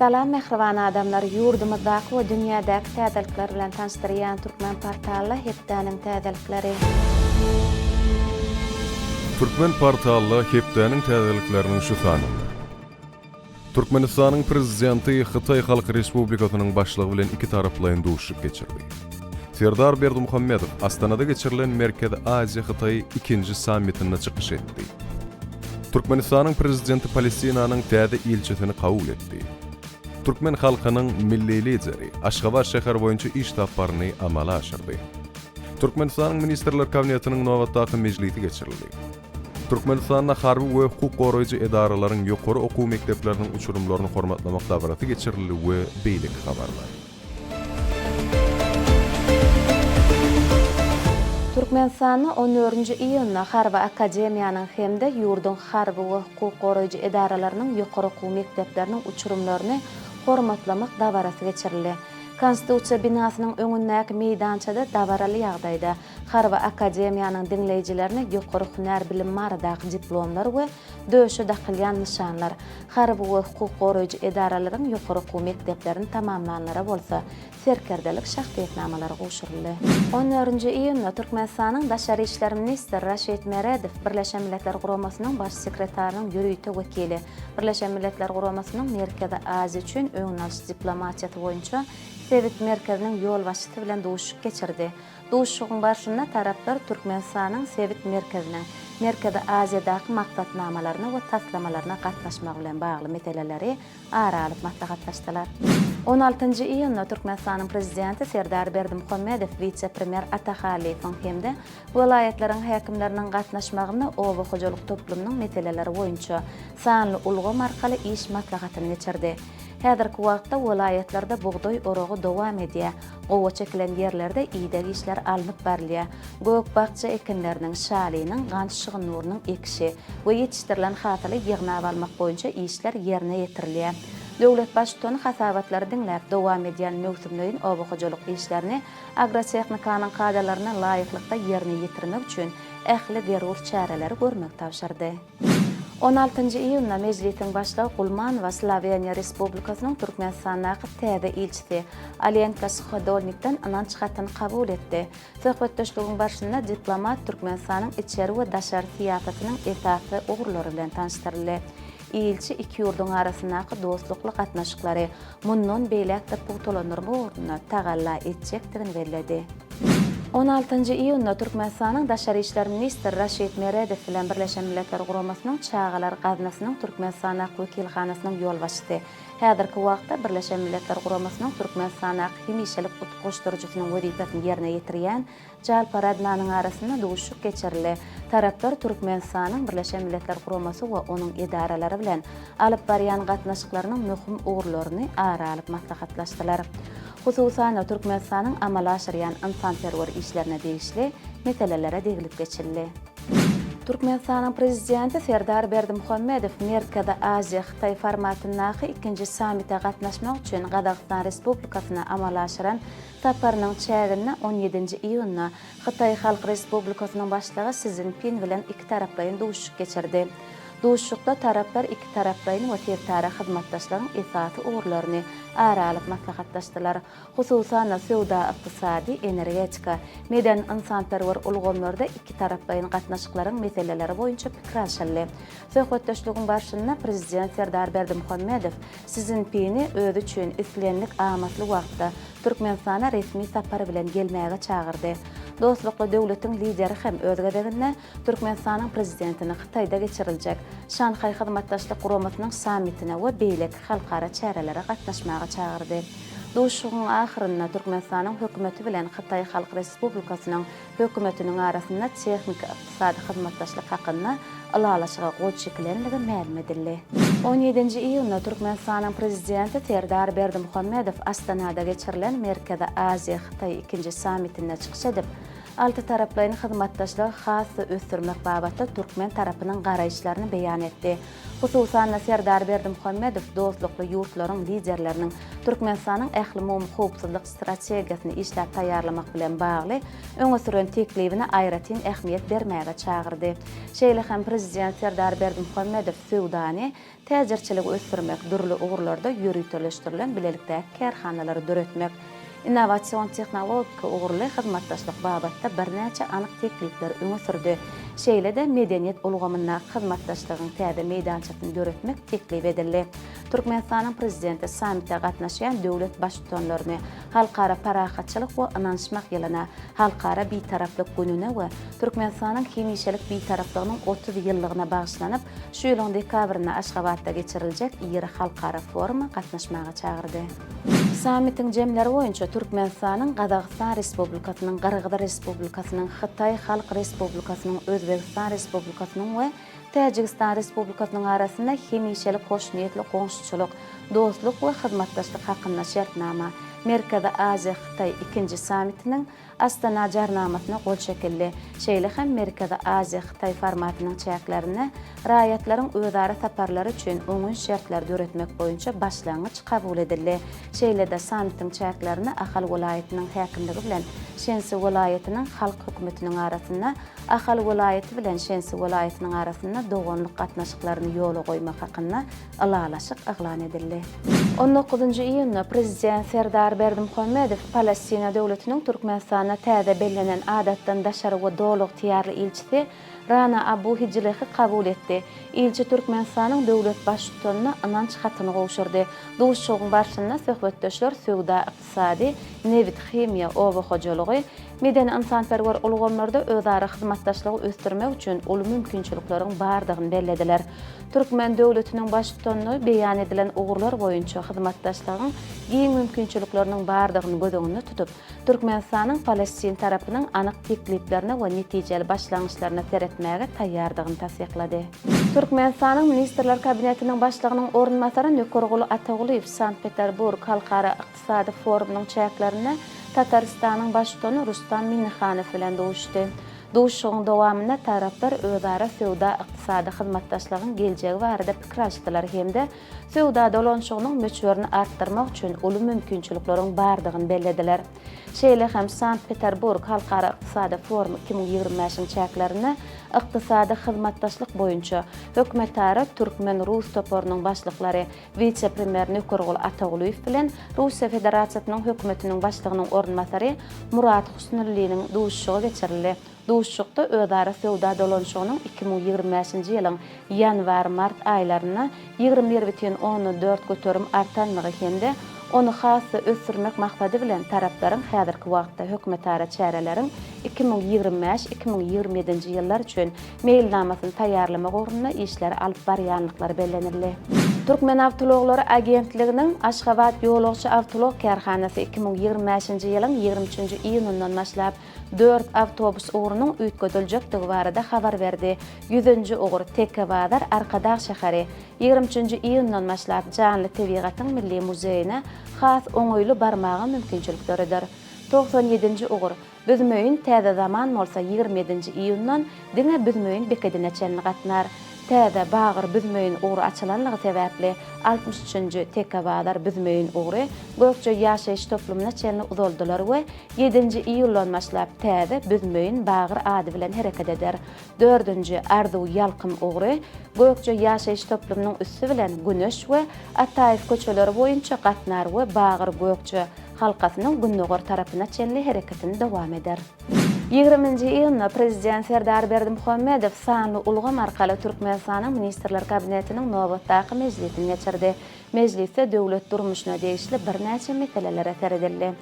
Salam mehriban adamlar, yurdumuzdaki ve dünyadaki täzelikler bilen tanıştırýan Türkmen portaly Hepdäniň täzelikleri. Türkmen portaly Hepdäniň täzelikleriniň şu sanyny. Türkmenistanyň prezidenti Hytaý Halk Respublikasynyň başlygy bilen iki taraplaýyn duşup geçirdi. Serdar Berdimuhammedow Astanada geçirilen Merkezi Aziýa Hytaý 2-nji sammitine çykyş etdi. Türkmenistanyň prezidenti Palestinanyň täze ilçesini kabul etdi. Türkmen halkynyň milli lideri Aşgabat şäher boýunça iş taparyny amala aşyrdy. Türkmenistanyň ministrler kabinetiniň nowatdaky mejlisi geçirildi. Türkmenistanda harby we hukuk goraýjy edaralaryň ýokary okuw mekdepleriniň uçurumlaryny hormatlamak dabaraty geçirildi we beýlik habarlar. Türkmenistanyň 14-nji iýunda Harby Akademiýanyň hemde ýurdun harby we hukuk goraýjy edaralarynyň ýokary okuw mekdepleriniň uçurumlaryny hormatlamak dabaraty geçirildi. Konstitusiýa binasynyň öňündäki meýdançada dabaraly ýagdaýda Harby Akademiýanyň dinleýijilerini ýokary hünär bilim maradaky diplomlar we döşe dakylýan nişanlar harby we hukuk goraýjy edaralaryň ýokary okuw mekdeplerini tamamlanlara bolsa serkerdelik şahsiýetnamalary goşuruldy. 14-nji iýunda Türkmenistanyň Daşary işler ministri Raşid Meredow Birleşen Milletler Guramasynyň baş sekretarinyň ýürüýte wekili Birleşen Milletler Guramasynyň Merkezi Aziýa üçin öňüňalşy diplomatiýaty boýunça Sewit merkeziniň ýol başçysy bilen duşup geçirdi. Duşugyň başynda taraplar Türkmenistanyň Sewit merkeziniň Merkezi Aziýadaky maksatnamalaryna we taslamalaryna gatnaşmak bilen bagly meseleleri aralyp maslahatlaşdylar. 16-njy iýunda Türkmenistanyň prezidenti Serdar Berdimuhammedow vice-premier Atahaliyevň hemde welaýetleriň häkimleriniň gatnaşmagyna oba hojalyk toplumynyň meseleleri boýunça sanly ulgam arkaly iş maslahatyny geçirdi. Häzirki wagtda welaýetlerde buğdoý orogy dowam edýär. Gowa çekilen ýerlerde iýdegi işler alınıp berilýär. Gök bakça ekinleriniň şalynyň gançygy nurunyň ekişi we ýetişdirilen hatyly ýygnap almak boýunça işler ýerine ýetirilýär. Döwlet başçysynyň hasabatlary diňläp dowam edýän möhsümlüğin oba hojalyk işlerini agrotehnikanyň kadrlaryna laýyklykda ýerine ýetirmek üçin ähli derur çäreleri görmek tapşyrdy. 16-njy iýunda mejlisiň başlygy Gulmanowa Sloveniýa Respublikasynyň Türkmenistandaky täze ilçisi Alenka Shodolnikdan ananç hatyny kabul etdi. Söhbetdeşligiň başynda diplomat Türkmenistanyň içeri we daşary siýasatynyň esasy ugurlary bilen tanışdyryldy. İlçi iki ýurdun arasyndaky dostlukly gatnaşyklary mundan beýlekde putulanyrma orduny tagalla etjekdigini bellädi. 16-njy iýunda Türkmenistanyň Daşary işler ministri Raşid Meredow bilen Birleşen Milletler Guramasynyň çağalar gaznasynyň Türkmenistanyň wekilhanasynyň ýol başçysy häzirki wagtda Birleşen Milletler Guramasynyň Türkmenistanyň hemişelik utgoşdurjysynyň wezipesini ýerine ýetirýän Jalpar Adnanyň arasynda duşup geçirildi. Taraplar Türkmenistanyň Birleşen Milletler Guramasy we onuň edaralary bilen alyp barýan gatnaşyklarynyň möhüm ugurlaryny aralyp maslahatlaşdylar. Hususan Türkmenistanyň amala aşyrýan insanperwer işlerine degişli meselelere degilip geçildi. Türkmenistanyň prezidenti Serdar Berdimuhammedow Merkezi Aziýa Hytaý formatyndaky 2-nji sammitde gatnaşmak üçin Gazaqstan Respublikasyna amala aşyran taparynyň çägine 17-nji iýunda Hytaý Halk Respublikasynyň başlygy Xi Jinping bilen iki taraplaýyn duşup geçirdi. Duşukda taraplar iki taraplaýyn we tertara hyzmatdaşlygyň esasy ugurlaryny aralyp maslahatlaşdylar. Hususan sowda, ykdysady, energetika, medan insanperwer ulgamlarda iki taraplaýyn gatnaşyklaryň meseleleri boýunça pikir alşyldy. Söhbetdeşligiň başynda prezident Serdar Berdimuhammedow Xi Jinping'i özü üçin islenlik amatly wagtda Türkmenistana resmi sapary bilen gelmäge çağırdy. Dostlukly döwletiň lideri hem özgedeginde Türkmenistanyň prezidentini Hytaýda geçiriljek Şanhay hyzmatdaşlyk guramasynyň sammitine we beýlek halkara çärelere gatnaşmaga çağırdy. Duşugyň ahyrynda Türkmenistanyň hökümeti bilen Hytaý Halk Respublikasynyň hökümetiniň arasynda tehnik ykdysady hyzmatdaşlyk hakynda alalaşyga gol çekilenligi ma'lum edildi. 17-nji iýunda Türkmenistanyň prezidenti Serdar Berdimuhammedow Astanada geçirilen Merkezi Aziýa Hytaý 2-nji sammitine çykyş edip, Altı taraplayın hyzmatdaşlygy hasy ösdürmek babatda Türkmen tarapynyň garaýşlaryny beýan etdi. Hususan Serdar Berdimuhammedow dostlukly ýurtlaryň liderleriniň Türkmenistanyň ähli howpsuzlyk strategiýasyny işläp taýýarlamak bilen bagly öňe süren teklibine aýratyn ähmiýet bermäge çagyrdy. Şeýle hem prezident Serdar Berdimuhammedow Suwdany täzirçiligi ösdürmek, durly ugurlarda ýürütleşdirilen bilelikdäki kärhanalary döretmek, innovasion texnologik ugurly hyzmatdaşlyk babatda birnäçe anyk teklipler öňe sürdi. Şeýle-de medeniýet ulgamyna hyzmatdaşlygyň täze meýdançasyny döretmek teklip edildi. Türkmenistanyň prezidenti sammitde gatnaşýan döwlet başçylaryny halkara parahatçylyk we ynançmak ýylyna, halkara bitaraplyk gününe we Türkmenistanyň hemişelik bitaraplygynyň 30 ýyllygyna bagyşlanyp, şu ýylyň dekabryna Aşgabatda geçiriljek ýeri halkara foruma gatnaşmaga çagyrdy. Sammitin jemleri boýunça Türkmenistanyň Gazagystan Respublikasynyň, Qırgyz Respublikasynyň, Hytaý Halk Respublikasynyň, Özbegistan Respublikasynyň we Täjikistan Respublikasynyň arasynda hemişelik hoşniýetli goňşuçylyk, dostluk we hyzmatdaşlyk hakynda şertnama, Merkezi Aziýa Hytaý 2-nji sammitiniň Astana jarnamasyna gol çekildi. Şeýle hem Merkezi Aziýa Hytaý formatynyň çäklerini raýatlaryň özara saparlary üçin oňun şertler döretmek boýunça başlangyç kabul edildi. Şeýle-de sammitiň çäklerini Ahal welaýatynyň häkimligi bilen Şensi welaýatynyň halk hökümetiniň arasynda, Ahal welaýaty bilen Şensi welaýatynyň arasynda doganlyk gatnaşyklaryny ýola goýmak hakynda alalaşyk eglan edildi. 19-njy iýunda prezident Serdar Berdimuhammedow Palestina döwletiniň Türkmenistana täze bellenen adatdan daşary we doluk tiýarly ilçisi Rana Abu Hiclehi kabul etdi. İlçi Türkmenistanyň döwlet başçysyna ynanç hatyny gowşurdy. Duşşugyň barşyna söhbetdeşler söwda, ykdysady, nevit chemiýa, owa hojalygy, medeni insanperwer ulgamlarda özara hyzmatdaşlygy ösdürmek üçin ulu mümkinçilikleriň bardygyny bellediler. Türkmen döwletiniň başçysyna beýan edilen ugurlar boýunça hyzmatdaşlygyň giň mümkinçilikleriniň bardygyny göz öňünde tutup, Türkmenistanyň Palestin tarapynyň anyk tekliplerine we netijeli başlangyçlaryna teretmäge taýýardygyny tasdiklady. Türkmenistanyň Ministrler Kabinetiniň başlygynyň ornmasary Nökergul Ataguliýew Sankt-Peterburg Halkara Ykdysady Forumynyň çäklerine Tataristanyň başçysyny Rustam Minnihanow bilen duşdy. Duşugyň dowamyna taraplar özara söwda ykdysady hyzmatdaşlygyň geljegi barada pikir açdylar hemde söwda dolanşygynyň möçberini artdyrmak üçin uly mümkinçilikleriň bardygyny bellediler. Şeýle hem Sankt-Peterburg Halkara Ykdysady Forumy 2025-nji çäklerine ykdysady hyzmatdaşlyk boýunça hökümetara Türkmen Rus toporunyň başlyklary vice-premier Nökergul Ataguliýew bilen Russiýa Federasiýasynyň hökümetiniň başlygynyň ornmasary Murat Husnullyň duşugy geçirildi. Duşukda özara söwda dolanşygynyň 2025-nji ýylyň ýanwar-mart aýlaryna 21,14 göterim artanlygy hemde onu hasy ösdürmek maksady bilen taraplaryň häzirki wagtda hökümetara çäreleriň 2025-2027-nji ýyllar üçin meýilnamasyny taýýarlamak ugrunda işleri alyp barýanlyklary bellenildi. Türkmen Awtologlary Agentliginiň Aşgabat ýolagçy awtolog kärhanasy 2025-nji ýylyň 23-nji iýunundan başlap 4 awtobus ugurunyň üýtgediljekdigi barada habar berdi. 100-nji ugur Tekebadar Arkadağ şäheri 23-nji iýundan başlap Janly Tebigatyň Milli Muzeýine has oňoýly barmagy mümkinçilikleridir. 97-nji ugur Büzmöýin täze zaman bolsa 27-nji iýundan diňe Büzmöýin bekedine çenli gatnar. Täze Bagır Büzmöýin ugru açylanlygy sebäpli 63-nji Tekebadar Büzmöýin ugru gökçe ýaşaýyş toplumyna çenli uzaldylar we 7-nji iýuldan başlap täze Büzmöýin Bagır ady bilen hereket eder. 4-nji Arduw Ýalkym ugru gökçe ýaşaýyş toplumynyň üssü bilen Güneş we Ataýew köçeleri boýunça gatnar we Bagır gökçe halkasynyň günnögör tarapyna çenli hereketini dowam eder. 20-nji iýunda prezident Serdar Berdimuhammedow sanly ulgam arkaly Türkmenistanyň Ministrler Kabinetiniň nowatdaky mejlisini geçirdi. Mejlisde döwlet durmuşyna degişli birnäçe meseleler teredildi.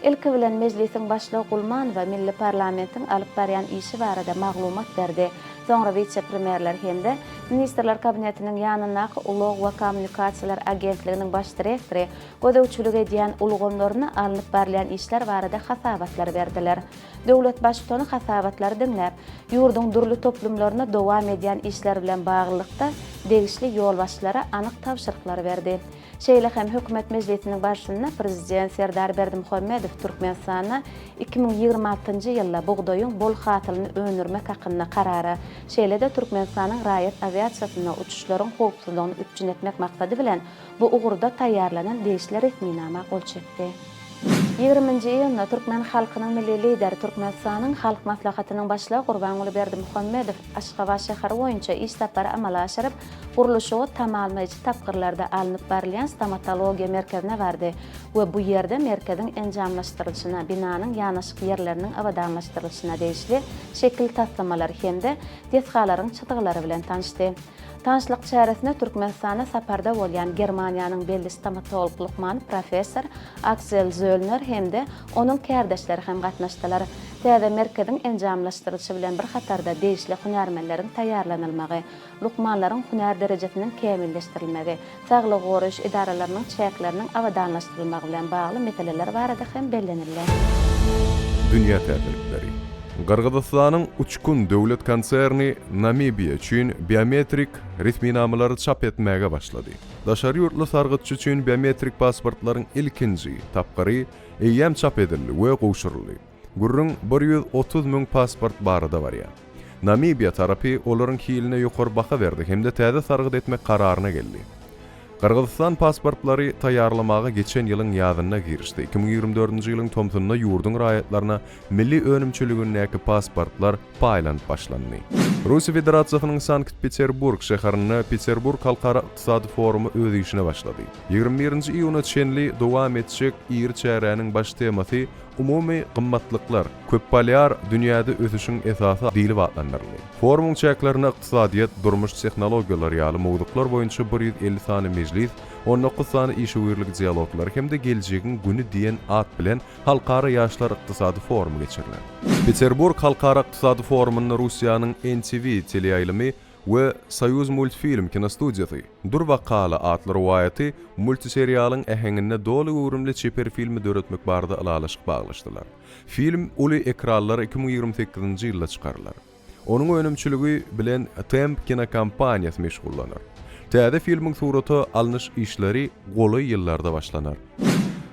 Ilki bilen mejlisiň başlygy Gulman we Milli Parlamentiň alyp barýan işi barada maglumat berdi. Soňra vice-premierler hemde Ministrler Kabinetiniň ýanynaky Ulug we Kommunikasiýalar Agentliginiň baş direktory gödäwçilik edýän ulgamlaryna alyp barýan işler barada hasabatlar berdiler. Döwlet başçysyny hasabatlary diňläp, ýurduň durly toplumlaryna dowam edýän işler bilen baglykda degişli yol başçılara anyk tapşyryklar berdi. Şeýle hem hökümet mejlisiniň başçysyna prezident Serdar Berdimuhammedow Türkmenistana 2026-njy ýylda bugdaýyň bol hatylyny öňürmek hakynda karara, şeýle-de Türkmenistanyň raýat aviasiýasyna uçuşlaryň howpsuzlygyny üçin etmek maksady bilen bu ugurda taýýarlanan degişli resminama gol çekdi. 20-nji ýylda Türkmen halkynyň milli lideri Türkmenistanyň halk maslahatynyň başlygy Gurbanuly Berdimuhammedow Aşgabat şäheri boýunça iş tapary amala aşyryp, guruluşy tamamlaýjy tapgyrlarda alınıp barylan stomatologiya merkezine bardy we bu ýerde merkeziň enjamlaşdyrylyşyna, binanyň ýanaşyk ýerleriniň abadanlaşdyrylyşyna degişli şekil taslamalar hemde deskalaryň çytyglary bilen tanışdy. Tanışlyk çäresinde Türkmenistana saparda bolýan Germaniýanyň belli stomatolog Lukman professor Axel Zöllner hemde onuň kärdeşleri hem gatnaşdylar. Täze merkeziň enjamlaşdyrylyşy bilen bir hatarda degişli hunarmenleriň taýýarlanylmagy, lukmanlaryň hunar derejesiniň kämilleşdirilmegi, saglyk goruş idaralarynyň çäkleriniň abadanlaşdyrylmagy bilen bagly meseleler barada hem bellenildi. Dünya täzelikleri. Qırgızistanyň Uçkun döwlet konserni Namibiýa üçin biometrik resminamylary çap etmäge başlady. Daşary ýurtly sargytçy üçin biometrik pasportlaryň ilkinji tapgary eýem çap edildi we gowşuruldy. Gurrun 130 000 pasport barada barýar. Namibiýa tarapy olaryň hiline ýokary baha berdi hemde täze sargyt etmek kararyna geldi. Qırgızistan pasportlary taýýarlamaga geçen ýylyň ýazyna girişdi. 2024-nji ýylyň tomtunyna ýurdun raýatlaryna milli önümçüligindäki pasportlar paýlanyp başlandy. Russiýa Federasiýasynyň Sankt-Peterburg şäherinde Peterburg Halkara Ykdysady forumy öz işine başlady. 21-nji iýuny çenli dowam etjek ýyr çäräniň baş temasy umumy gymmatlyklar, köppalyar dünýäde ösüşiň esasy diýilip adlandyryldy. Forumuň çäklerine ykdysadyýat, durmuş tehnologiýalary ýaly mowduklar boýunça 150 sany mejlis, 19 sany işgörlik dialoglar hemde geljegiň güni diýen at bilen halkara ýaşlar ykdysady forumy geçirilen. Peterburg Halkara Ykdysady forumyny Russiýanyň NTV teleýaýlymy we Soyuz Multfilm kinostudiýasy Durvaqala adly riwayaty multiseriýalyň ähengine doly öwrümli çeper filmi döretmek barada alalaşyk baglaşdylar. Film uly ekranlara 2028-nji ýylda çykarylar. Onuň önümçüligi bilen Temp kinokompaniýasy meşgullanýar. Täze filmiň suraty alnyş işleri goly ýyllarda başlanar.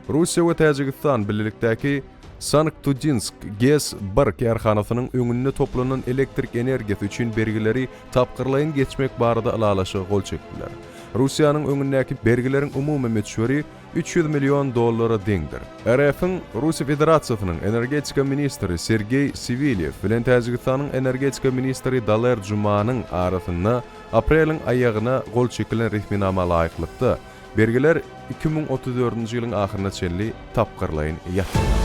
Russiýa we Täjikistan birlikdäki Sankt-Tudinsk GES 1 kärhanasynyň öňünde toplanan elektrik energiýasy üçin bergileri tapgyrlaýyn geçmek barada alalaşyk gol çekdiler. Russiýanyň öňündäki bergileriň umumy meçhuri $300 milyon deňdir. RF'ň Russiýa Federasiýasynyň energetika ministri Sergey Sivilyev bilen Täjikistanyň energetika ministri Daler Jumanyň arasynda aprelyň aýagyna gol çekilen resminama laýyklykda bergiler 2034-nji ýylyň ahyryna çenli tapgyrlaýyn ýatdy.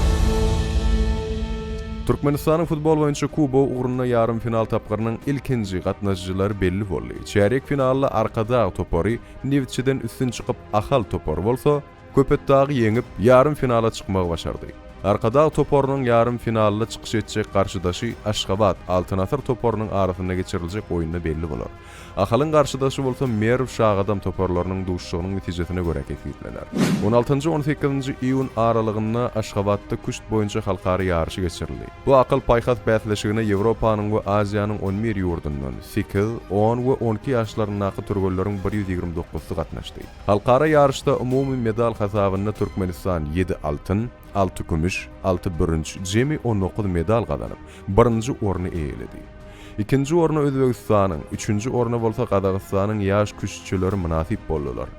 Türkmenistanyň futbol boýunça Kuba ugruna yarım final tapgyrynyň ilkinji gatnaşjylary belli boldy. Çeyrek finalda Arkada Topori Nivçiden üstün çykyp Ahal Topor bolsa, Köpetdagy ýeňip yarım finala çykmagy başardy. Arkada Toporunyň yarım finalda çykyş etjek garşydaşy Aşgabat Altynasır Toporunyň arasynda geçiriljek oýunda belli bolar. Ahalyň garşydaşy bolsa Merv Şagadam toporlarynyň duşşugynyň netijesine görä kepitlenär. 16-18-nji iýun aralygynda Aşgabatda kuşt boýunça halkary ýarşy geçirildi. Bu akıl paýhat bäsleşigine Ýewropanyň we Aziýanyň 11 ýurdundan 8, 10 we 12 ýaşlaryndaky türgelleriň 129-sy gatnaşdy. Halkara ýarşda umumy medal hasabynda Türkmenistan 7 altyn, 6 gümüş, 6 bürünç, jemi 19 medal gazanyp, 1-nji orny eýledi. 2-nji orna Özbegistanyň, 3-nji orna bolsa Qazaqstanyň ýaş küçükçileri münasip boldular.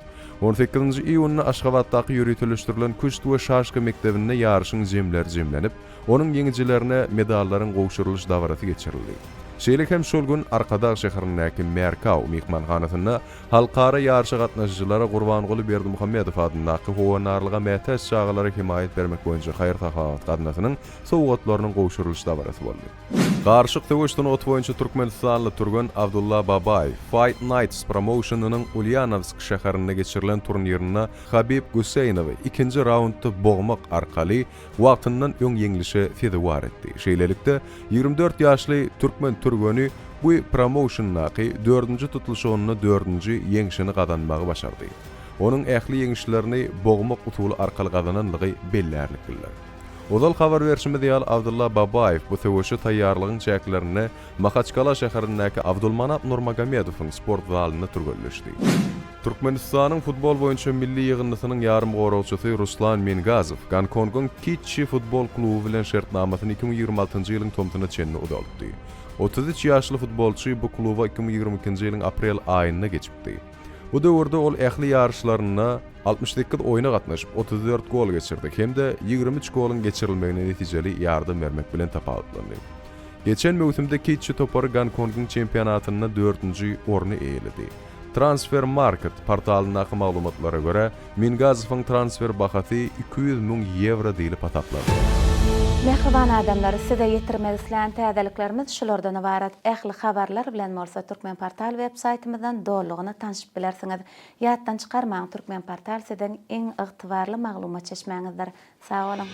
18-nji iýunda Aşgabatdaky ýürütilişdirilen kuşt we şaşky mektebinde ýarşyň jemlenip, onuň ýeňijilerine medallaryň gowşurylyş dawarasy geçirildi. Şeýle hem şol gün Arkada şäherindäki Merkau mehmanhanasynda halkara ýarşy gatnaşjylary Gurbanuly Berdimuhammedow adyndaky howanarlyga mätäç çağalary himayet bermek boýunça haýır tahat gatnaşynyň sowgatlarynyň gowşurylyş dawarasy boldy. Garşyk döwüşden ot boýunça Türkmenistanly turgan Abdullah Babay Fight Nights promotionynyň Ulyanovsk şäherinde geçirilen turniryna Habib Guseynowy 2-nji raundda bogmak arkaly wagtyndan öň ýeňilişe fedewar etdi. Şeýlelikde 24 ýaşly türkmen turgany bu promotionnaky 4-nji tutulşygyny 4-nji ýeňişini gazanmagy başardy. Onuň ähli ýeňişlerini bogmak usuly arkaly gazananlygy bellärlik bildirildi. Ozal habar berişimi diýal Abdullah Babayev bu töweşe taýýarlygyň çäklerini Makhaçkala şäherindäki Abdulmanap Nurmagamedowyň sport zalyna türgelleşdi. Türkmenistanyň futbol boýunça milli ýygyndysynyň ýarym goragçysy Ruslan Mengazow Gonkong'un Kitchi futbol kluby bilen şertnamasyny 2026-njy ýylyň tomtuny çenni udaldy. 33 ýaşly futbolçy bu kluba 2022-nji ýylyň aprel aýyna geçipdi. Bu döwürde ol ähli ýarşlaryna 68 oýuna gatnaşyp 34 gol geçirdi. Hemde 23 golun geçirilmegine netijeli ýardam bermek bilen tapawutlandy. Geçen mewsimde Kitchi topary Gonkong'un çempionatyna 4-nji orny eýledi. Transfer Market portalynyň maglumatlara görä, Mengazowyň transfer bahaty 200.000 euro diýilip ataplandy. Mehriban adamlar, size yetirmek isleyen täzeliklerimiz şulardan ibaret. Ähli habarlar bilen bolsa Türkmen Portal websaytymyzdan dollygyny tanışyp bilersiňiz. Ýatdan çykarmaň, Türkmen Portal sizden iň ygtybarly maglumat çeşmäňizdir. Sag bolun.